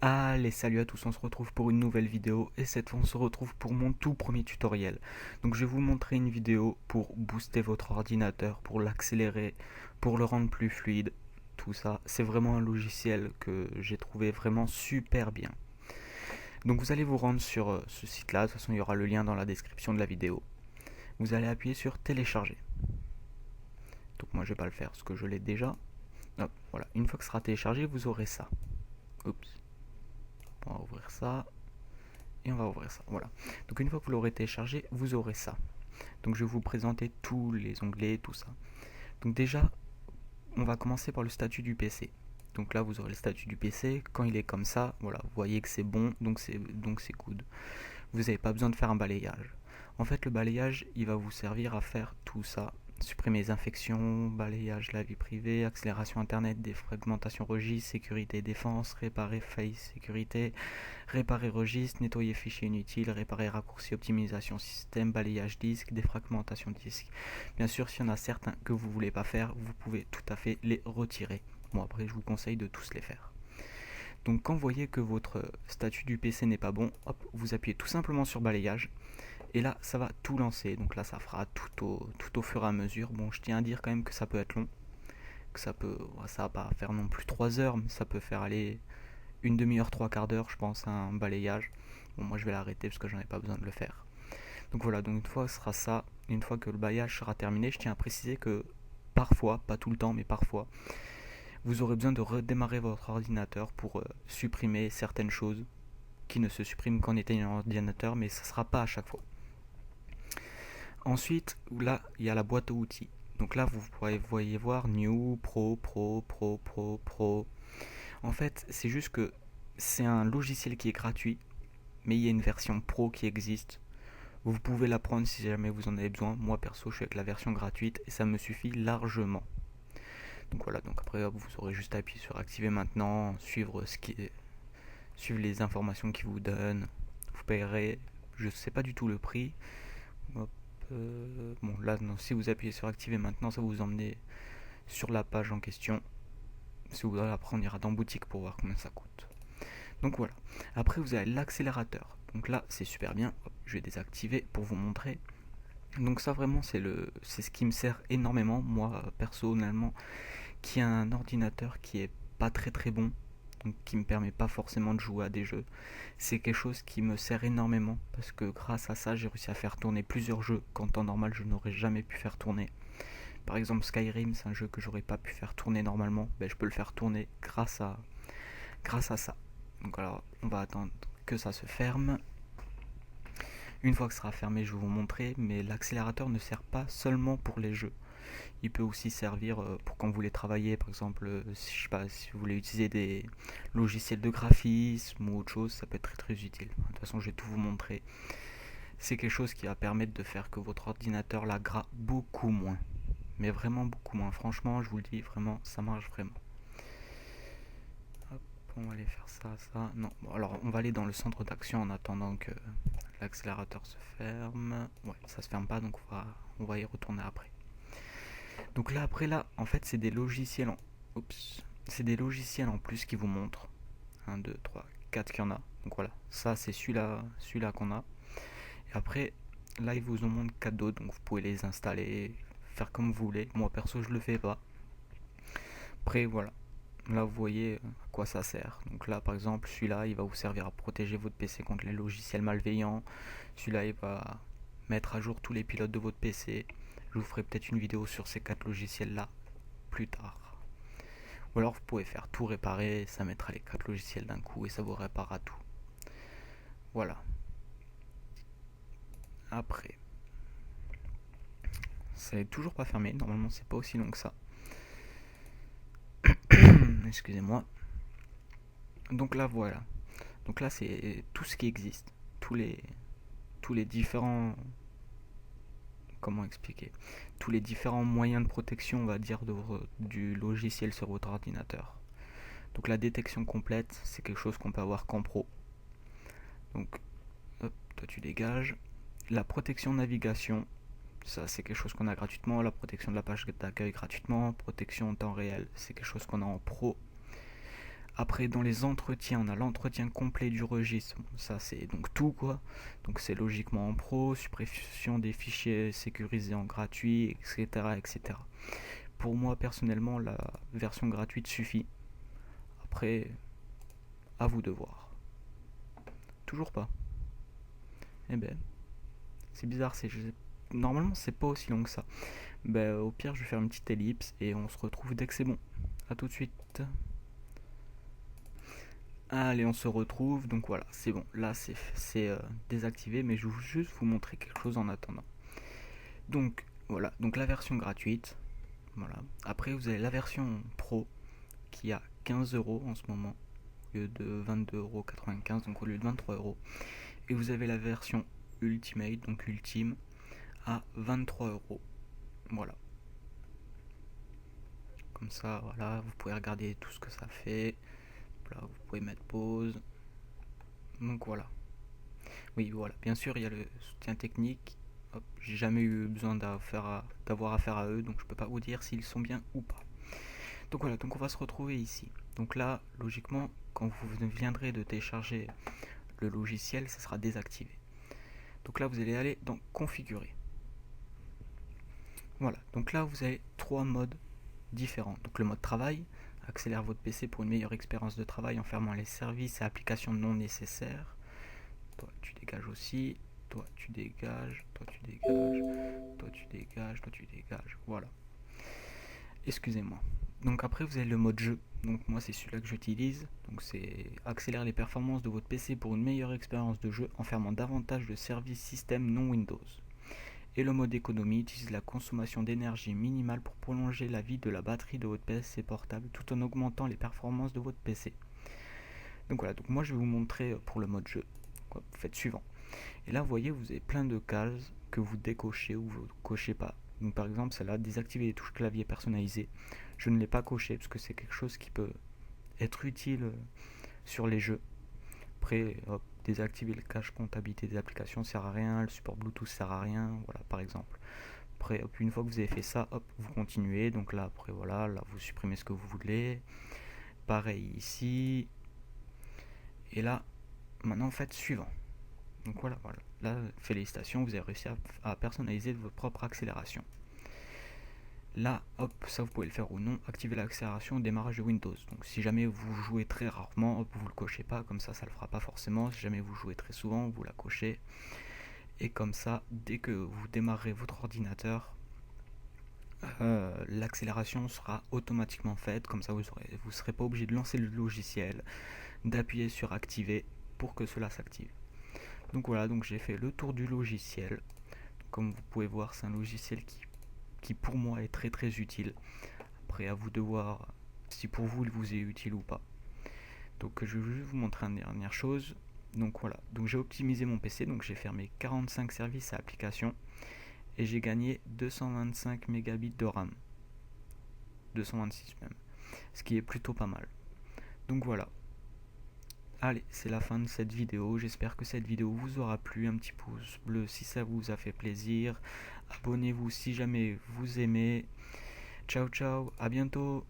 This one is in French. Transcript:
Allez, salut à tous, on se retrouve pour une nouvelle vidéo et cette fois on se retrouve pour mon tout premier tutoriel. Donc je vais vous montrer une vidéo pour booster votre ordinateur, pour l'accélérer, pour le rendre plus fluide, tout ça. C'est vraiment un logiciel que j'ai trouvé vraiment super bien. Donc vous allez vous rendre sur ce site-là, de toute façon il y aura le lien dans la description de la vidéo. Vous allez appuyer sur télécharger. Donc moi je vais pas le faire parce que je l'ai déjà. Hop, voilà, une fois que ce sera téléchargé, vous aurez ça. Oups, on va ouvrir ça. Et on va ouvrir ça, voilà. Donc une fois que vous l'aurez téléchargé, vous aurez ça. Donc je vais vous présenter tous les onglets, tout ça. Donc déjà, on va commencer par le statut du PC. Donc là, vous aurez le statut du PC. Quand il est comme ça, voilà, vous voyez que c'est bon, donc c'est good. Vous n'avez pas besoin de faire un balayage. En fait, le balayage, il va vous servir à faire tout ça. Supprimer les infections, balayage de la vie privée, accélération internet, défragmentation registre, sécurité défense, réparer faille sécurité, réparer registre, nettoyer fichiers inutiles, réparer raccourcis, optimisation système, balayage disque, défragmentation disque. Bien sûr, s'il y en a certains que vous ne voulez pas faire, vous pouvez tout à fait les retirer. Bon, après, je vous conseille de tous les faire. Donc quand vous voyez que votre statut du PC n'est pas bon, hop, vous appuyez tout simplement sur balayage. Et là, ça va tout lancer. Donc là, ça fera tout au fur et à mesure. Bon, je tiens à dire quand même que ça peut être long. Que ça va pas faire non plus 3 heures, mais ça peut faire aller une demi-heure, 3 quarts d'heure, je pense, un balayage. Bon, moi je vais l'arrêter parce que j'en ai pas besoin de le faire. Donc voilà, donc une fois que ce sera ça, une fois que le balayage sera terminé, je tiens à préciser que parfois, pas tout le temps, mais parfois, vous aurez besoin de redémarrer votre ordinateur pour supprimer certaines choses qui ne se suppriment qu'en éteignant l'ordinateur, mais ça ne sera pas à chaque fois. Ensuite, là, il y a la boîte à outils. Donc là, vous voyez voir New, Pro, Pro, Pro, Pro, Pro. En fait, c'est juste que c'est un logiciel qui est gratuit, mais il y a une version Pro qui existe. Vous pouvez la prendre si jamais vous en avez besoin. Moi perso, je suis avec la version gratuite et ça me suffit largement. Donc voilà, donc après vous aurez juste à appuyer sur activer maintenant, suivre les informations qu'il vous donne. Vous payerez, je sais pas du tout le prix. Hop, bon là, non, si vous appuyez sur activer maintenant, ça va vous emmener sur la page en question. Si vous voulez, après on ira dans boutique pour voir combien ça coûte. Donc voilà. Après vous avez l'accélérateur. Donc là c'est super bien. Hop, je vais désactiver pour vous montrer. Donc ça vraiment c'est ce qui me sert énormément, moi personnellement, qui a un ordinateur qui est pas très très bon, donc qui me permet pas forcément de jouer à des jeux. C'est quelque chose qui me sert énormément parce que grâce à ça j'ai réussi à faire tourner plusieurs jeux qu'en temps normal je n'aurais jamais pu faire tourner. Par exemple Skyrim, c'est un jeu que j'aurais pas pu faire tourner normalement, ben, je peux le faire tourner grâce à ça. Donc alors on va attendre que ça se ferme. Une fois que ce sera fermé, je vais vous montrer, mais l'accélérateur ne sert pas seulement pour les jeux. Il peut aussi servir pour quand vous voulez travailler, par exemple, si, je sais pas, si vous voulez utiliser des logiciels de graphisme ou autre chose, ça peut être très très utile. De toute façon, je vais tout vous montrer. C'est quelque chose qui va permettre de faire que votre ordinateur la gras beaucoup moins. Mais vraiment beaucoup moins. Franchement, je vous le dis, vraiment, ça marche vraiment. Hop, on va aller faire ça, ça. Non, bon, alors on va aller dans le centre d'action en attendant que l'accélérateur se ferme. Ouais, ça se ferme pas, donc on va y retourner après. Donc là, après là, en fait, c'est des logiciels en... Oups. C'est des logiciels en plus qui vous montrent. 1, 2, 3, 4 qu'il y en a. Donc voilà, ça c'est celui-là qu'on a. Et après, là, ils vous en montrent 4 d'autres, donc vous pouvez les installer, faire comme vous voulez. Moi, perso, je le fais pas. Après, voilà. Là, vous voyez à quoi ça sert. Donc là, par exemple, celui-là, il va vous servir à protéger votre PC contre les logiciels malveillants. Celui-là, il va mettre à jour tous les pilotes de votre PC. Je vous ferai peut-être une vidéo sur ces 4 logiciels-là plus tard. Ou alors vous pouvez faire tout réparer, ça mettra les 4 logiciels d'un coup et ça vous réparera tout. Voilà. Après, ça n'est toujours pas fermé, normalement c'est pas aussi long que ça. Excusez-moi. Donc là voilà. Donc là c'est tout ce qui existe. Tous les différents... Comment expliquer? Tous les différents moyens de protection, on va dire, du logiciel sur votre ordinateur. Donc la détection complète, c'est quelque chose qu'on peut avoir qu'en pro. Donc, hop, toi tu dégages. La protection navigation, ça c'est quelque chose qu'on a gratuitement. La protection de la page d'accueil gratuitement. Protection en temps réel, c'est quelque chose qu'on a en pro. Après, dans les entretiens, on a l'entretien complet du registre. Bon, ça, c'est donc tout, quoi. Donc, c'est logiquement en pro, suppression des fichiers sécurisés en gratuit, etc., etc. Pour moi, personnellement, la version gratuite suffit. Après, à vous de voir. Toujours pas. Eh ben, c'est bizarre, normalement, c'est pas aussi long que ça. Ben, au pire, je vais faire une petite ellipse et on se retrouve dès que c'est bon. A tout de suite. Allez, on se retrouve. Donc voilà, c'est bon. Là, c'est désactivé, mais je vais juste vous montrer quelque chose en attendant. Donc voilà, donc la version gratuite. Voilà. Après, vous avez la version pro qui a 15 € en ce moment, au lieu de 22,95 €, donc au lieu de 23 €. Et vous avez la version Ultimate, donc ultime, à 23 €. Voilà. Comme ça, voilà, vous pouvez regarder tout ce que ça fait. Là, vous pouvez mettre pause. Donc voilà. Oui, voilà. Bien sûr, il y a le soutien technique. Hop, j'ai jamais eu besoin d'avoir affaire à eux, donc je peux pas vous dire s'ils sont bien ou pas. Donc voilà, donc on va se retrouver ici. Donc là, logiquement, quand vous viendrez de télécharger le logiciel, ça sera désactivé. Donc là, vous allez aller dans configurer. Voilà, donc là, vous avez 3 modes différents. Donc le mode travail, accélère votre PC pour une meilleure expérience de travail en fermant les services et applications non nécessaires. Toi, tu dégages aussi. Toi, tu dégages. Toi, tu dégages. Toi, tu dégages. Toi, tu dégages. Voilà. Excusez-moi. Donc après, vous avez le mode jeu. Donc moi, c'est celui-là que j'utilise. Donc c'est accélérer les performances de votre PC pour une meilleure expérience de jeu en fermant davantage de services système non Windows. Et le mode économie utilise la consommation d'énergie minimale pour prolonger la vie de la batterie de votre PC portable tout en augmentant les performances de votre PC. Donc voilà, donc moi je vais vous montrer pour le mode jeu. Vous faites suivant. Et là vous voyez, vous avez plein de cases que vous décochez ou vous ne cochez pas. Donc par exemple celle-là, désactiver les touches clavier personnalisées. Je ne l'ai pas coché parce que c'est quelque chose qui peut être utile sur les jeux. Après, hop, désactiver le cache comptabilité des applications sert à rien, le support Bluetooth sert à rien, voilà par exemple. Après, hop, une fois que vous avez fait ça, hop, vous continuez. Donc là, après, voilà, là, vous supprimez ce que vous voulez. Pareil ici. Et là, maintenant, faites suivant. Donc voilà, voilà. Là, félicitations, vous avez réussi à personnaliser votre propre accélération. Là, hop, ça vous pouvez le faire ou non. Activer l'accélération au démarrage de Windows. Donc si jamais vous jouez très rarement, hop, vous le cochez pas. Comme ça le fera pas forcément. Si jamais vous jouez très souvent, vous la cochez. Et comme ça, dès que vous démarrerez votre ordinateur, l'accélération sera automatiquement faite. Comme ça, vous ne serez pas obligé de lancer le logiciel, d'appuyer sur activer pour que cela s'active. Donc voilà, donc j'ai fait le tour du logiciel. Comme vous pouvez voir, c'est un logiciel qui pour moi est très très utile. Après, à vous de voir si pour vous il vous est utile ou pas. Donc je vais juste vous montrer une dernière chose. Donc voilà, donc j'ai optimisé mon PC, donc j'ai fermé 45 services et applications et j'ai gagné 225 mégabits de RAM. 226 même. Ce qui est plutôt pas mal. Donc voilà. Allez, c'est la fin de cette vidéo. J'espère que cette vidéo vous aura plu. Un petit pouce bleu si ça vous a fait plaisir. Abonnez-vous si jamais vous aimez. Ciao ciao, à bientôt.